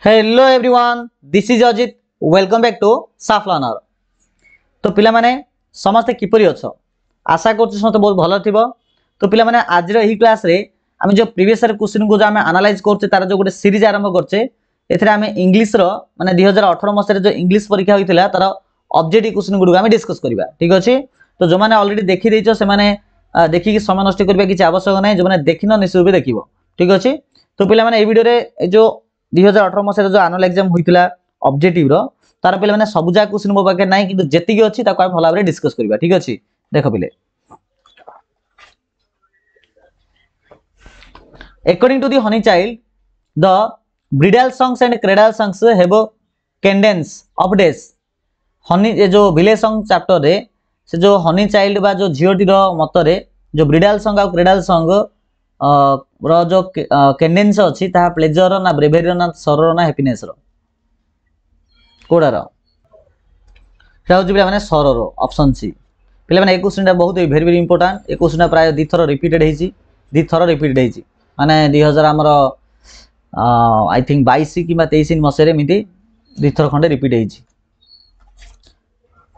Hello everyone, this is Ajit. Welcome back to साफ learner. तो पिला माने समस्ते किपरि अछ? आशा करछु समस्ते बहुत भलो थिबो। तो पिला माने आज रो क्लास रे आमे जो प्रीवियस ईयर क्वेश्चन को जो आमे एनालाइज करछे तार जो गोटे सीरीज आरंभ करछे एथरे आमे इंग्लिश रो माने 2018 मस रे जो इंग्लिश परीक्षा होइतिला तार ऑब्जेक्टिव क्वेश्चन गुडू आमे डिस्कस करबा। ठीक अछि? तो जो माने ऑलरेडी देखि दैछो से माने देखि कि समय नष्ट करबा किछ आवश्यक नै। जो माने देखिनो निश्चित भी देखिबो। ठीक अछि? तो पिला माने ए वीडियो रे जो 2018 मस जो आनुअल एग्जाम होइतिला ऑब्जेक्टिव रो तार पिले माने सब जा क्वेश्चन मो पाके नै किंतु जेति कि अछि ताको भला भाबरे डिस्कस करबा। ठीक अछि? देखो पिले, according to the honey child, the bridal songs and cradle songs have a cadence of days. Honey जो विलेज सॉन्ग चैप्टर रे से जो हनी चाइल्ड बा जो झियोटी रो मत रे जो ब्रिडाल सॉन्ग आ क्रेडल सॉन्ग रो जो कैडेंस अछि ता प्लेजर ना ब्रेवेरी ना सरर ना हैप्पीनेस रो कोडा रो जाउ जे माने सरर ऑप्शन सी। पिले माने ए क्वेश्चन ता बहुत वेरी वेरी इंपोर्टेंट। ए क्वेश्चन प्राय दी थरो रिपीटेड हेची, दी थरो रिपीटेड हेची माने 2000 हमर आई थिंक 22 कि 23 मसेरे मिति दी थरो खंडे रिपीट हेची।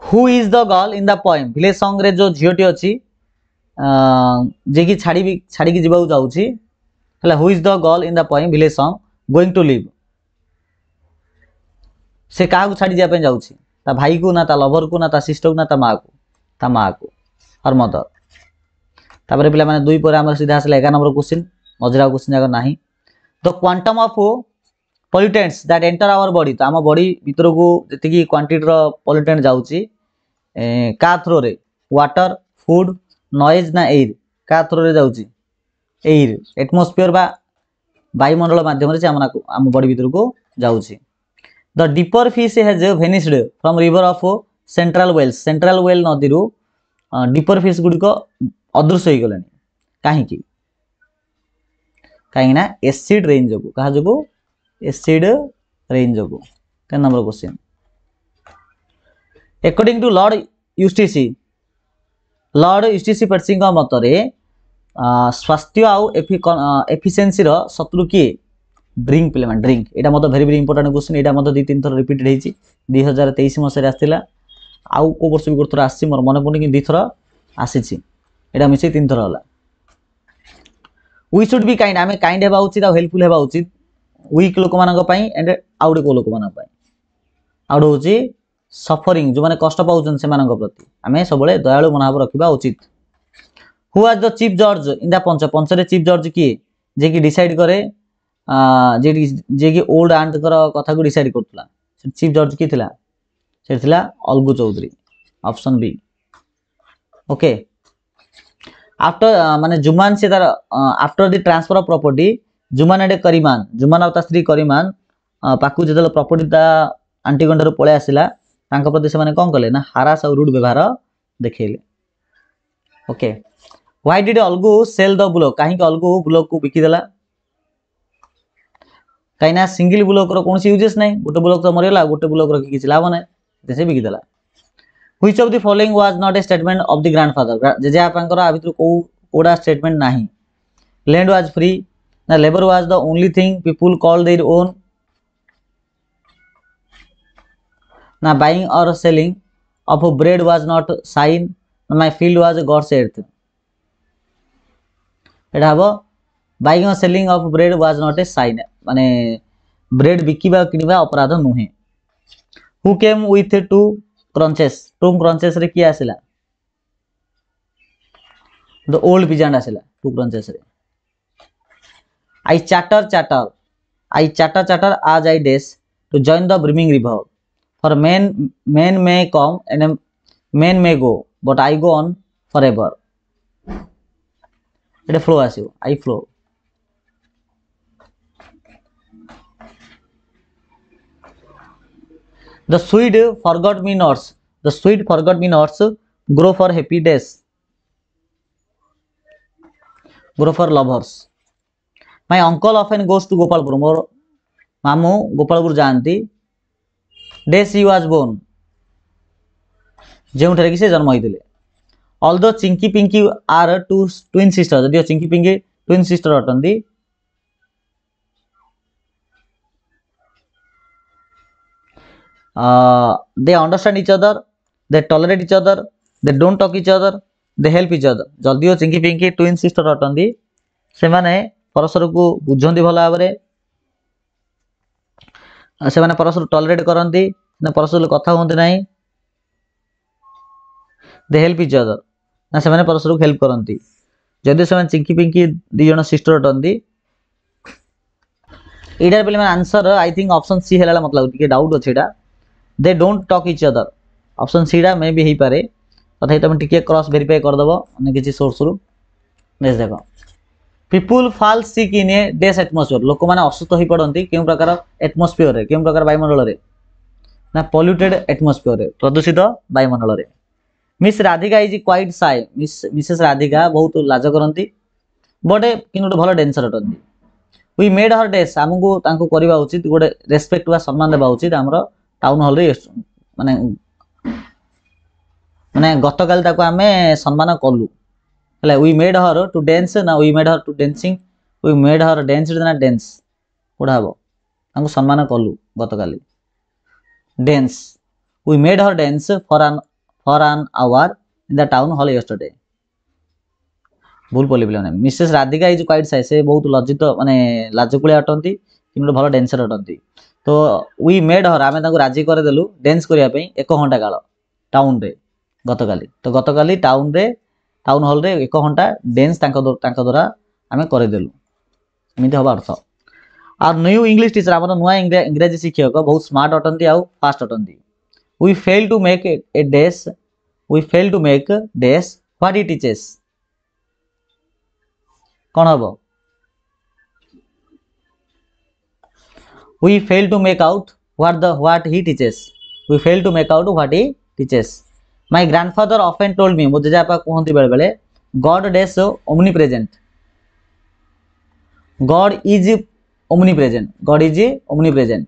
Who is the girl in the poem? Village song रे जो झियोटी अछि जे कि छाड़ी की जीवा जाउछि हला। Who is the girl in the poem village song going to live? से काहा को छाड़ी जा पे जाउछि? ता भाई को ना ता लवर को ना ता सिस्टर को ना ता मां को? ता मां को और मदर। तापर पिला माने दुई पर हमर सीधा आसले 11 नंबर क्वेश्चन मजरा क्वेश्चन जागर नाही। The quantum of pollutants that enter our body. तो हम बॉडी भीतर को जति की क्वांटिटी रो पोल्यूटेंट जाउछि का थ्रो रे? वाटर, फूड, नॉइज ना एयर? का थ्रो रे जाउछि? एयर, एटमॉस्फेयर बा वायुमंडल माध्यम रे हम बॉडी भीतर को जाउछि। The deeper fish has vanished from river of central Wales. Central Wales नदी रु डीपर फिश गुडी को अदृश्य हो गलेनी काहे की? काहे ना एसिड रेन जगु। कहा जगु? एसिड रेन जगु। 10 number question. According to Lord Eustace, Lord Eustace Percy का मत रे स्वास्थ्य आउ एफिशिएंसी रो शत्रु किए? ड्रिंक पिले मान ड्रिंक। एटा मत वेरी वेरी इंपोर्टेंट क्वेश्चन। एटा मत 2-3 थर रिपीटेड हेची। 2023 मस रे आस्तिला आउ को वर्ष भी थर आसी मोर मन पडनी कि 2 थर आसीची। एटा मिसे 3 थर होला। We should be kind. आमे काइंड हेबा उचित आ हेल्पफुल हेबा उचित वीक लोक मानक पई एंड आउडे को लोक मानक पई। आउड होची सफरिंग जो माने कष्ट पाउछन से मानक प्रति आमे सबले दयालु मनोभाव रखिबा उचित। हु वाज द चीफ जज इन द पंच? पंच रे चीफ जज किए जे कि डिसाइड करे जे कि ओल्ड आंट कर कथा को डिसाइड करतला? चीफ जज की थिला? से थिला Algu Chaudhary. Option B. Okay. After माने जुमान से तार after the transfer of property Jumman एडे करीमान, जुमान और ता स्त्री करीमान पाकू जेतल प्रॉपर्टी ता आंटी गंडर पळे आसिला तांका प्रति से माने कोन कले ना हारास और रूड व्यवहार देखेले। Okay. Why did Algu sell the bullock? काहे कि अलगू बुलक को बिकी देला? काइना सिंगल बुलक रो कोनसी यूजेस नै। गोटे बुलक तो मरेला, गोटे बुलक रो किछ लाभ नै, देसे बिकी देला। Which of the following was not a statement of the grandfather? जे आपनकर आ भितर को कोडा स्टेटमेंट नाही। लैंड वाज फ्री ना labour was the only thing people call their own ना बाइंग और selling of bread was not sign ना my field was God's earth? एटा हबो बाइंग और selling of bread was not a sign माने bread बिकिबा किनिबा अपराध नुहे। Who came with two crutches? Two crutches रे की आसिला? द ओल्ड पिजेंट आसिला टू क्रंचेस रे। I chatter chatter, I chatter chatter as I डेस to join the brimming river for men may come and men may go but I go on forever. It flow asio I flow. The sweet forgot me nots, the sweet forgot me nots grow for happy days, grow for lovers. My uncle often goes to Gopalpur. मोर मामू गोपालपुर जानती डेस he was born जो कि से जन्म होते। Although Chinki Pinki are two twin sister, जदिव Chinki Pinki twin sister अटंती they understand each other, they tolerate each other, they don't talk each other, they help each other. जदिओ चिंकी पिंकी ट्विन सिस्टर अटंती से माने परस्पर को बुझंती भल भाव से माने परस्पर टॉलरेट करती ना परस्पर कथा होती ना। दे हेल्प इच अदर ना से माने परस्पर को हेल्प करती। जदि से चिंकी पिंकी दी जन सिस्टर अटंती एटार पे answer I think option C है मत लगे डाउट अच्छे। They don't talk each other option C टा मे भी हो पारे तथा तुम टिके क्रॉस वेरीफाई करदेव अन्य किसी सोर्स रु। नेक्स्ट देख पीपुल फॉल सिक इन ए डेस एटमोस्फियर लोक मैंने असुस्थ हो पड़ती क्यों प्रकार एटमोस्फियर क्यों प्रकार वायुमंडल ना पॉल्यूटेड एटमोस्फियर प्रदूषित वायुमंडल। Miss Radhika is quite Sai Mrs Radhika बहुत लाज करती बट कि भल डेंसर अटंती। वी मेड हर डेस आमको करवा उचित गोटे रेस्पेक्ट वा सम्मान देवा उचित आमर टाउन हॉल माने माने गतकाल ताको आमे सम्मान कलु है। We made her to dance ना we made her to dancing we made her dance ना डांस कोड़ा हम ताको सम्मान कलु गतकाली dance. We made her dance for an hour in the town hall yesterday. भूल पल्ली पे Mrs Radhika is quite shy से बहुत लज्जित माने लाजकुलिया अटंती कि भल डांसर अटंती। तो वी मेड हर आम राजी करदेलु डांस करने 1 घंटा काल टाउन रे गतकाली। तो गतकाली टाउन हॉल रे 1 घंटा डांस द्वारा आम करदेलु एमती हम अर्थ। और न्यू इंग्लिश टीचर आम नुआ इंग्राजी शिक्षक बहुत स्मार्ट अटंती आउ fast attentive. We fail to make a डेस वी फेल टू मेक डेस व्हाट ही टीचेस कौन हम। We fail to make out what he teaches we fail to make out what he teaches. My grandfather often told me मो जेजापा कहती बेले बेले God डेस omnipresent God is omnipresent.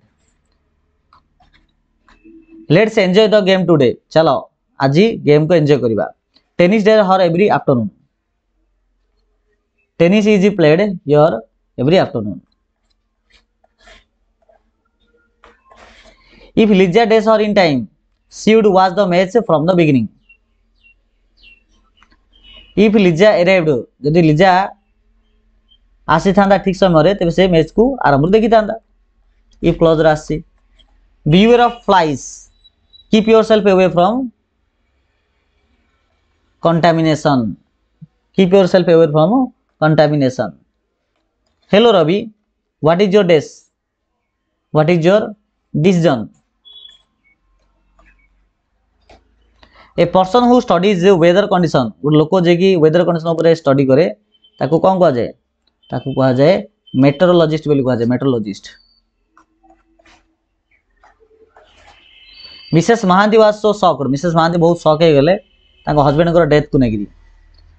Let's enjoy the game today चलो आज game को enjoy करवा। टेनिस डे हर every afternoon tennis is played योर एवरी आफ्टरनून। इफ लिजा डेज हर in time she would watch the match from the beginning. If Liza arrived जदि Liza आसी था ठीक समय तेज से मैच को आरंभ देखी था। इफ क्लोज आसी beware of flies keep yourself away from contamination keep yourself away from contamination. Hello Ravi what is your डेस what is your decision. A person who studies weather condition गोटे लोक जे कि वेदर कंडीशन उपर study करे ताको कौन कह जाए ताको कह जाए मेट्रोलॉजिस्ट बोली कह जाए metrologist. Mrs Mahanti was so shocked Mrs Mahanti बहुत शॉक हो गले हस्बैंड को डेथ को लेकिन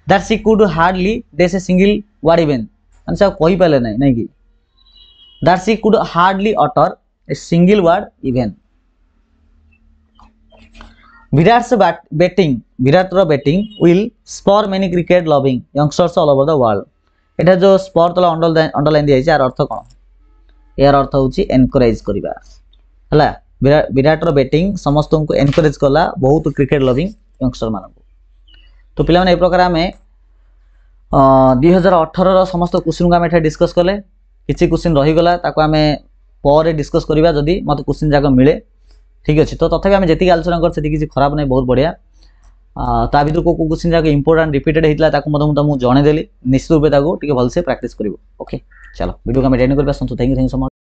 दैट शी कुड हार्डली डेस ए सिंगल वर्ड इवेन मान से कही पारे ना नहीं कि that she could hardly utter a single word even. Virat's batting will spur many cricket loving youngsters all over the world. एटा जो स्पर तला अंडरलाइन दिया यार अर्थ कौन यार अर्थ होची एनकरेज करबा हला। विराटर बैटिंग समस्त को एनकरेज कला बहुत क्रिकेट लविंग यंगस्टर मान। तो पिला माने ए प्रकार आम 2018 समस्त क्वेश्चन को आम एठा डिस्कस कले किसी क्वेश्चन रहीगला ताको आम पर डिस्कस करवा जदि मत क्वेश्चन जाक मिले ठीक अच्छे। तो तथापि आम जी आलोचना कर किसी खराब नहीं बहुत बढ़िया। ता भर को क्वेश्चन जाक इंपोर्टेंट रिपीटेड होता तुमको जनईदेली निश्चित रूप से भलसे प्राक्ट कर। ओके चलो वीडियो को आम एंड करवा। Thank you so much.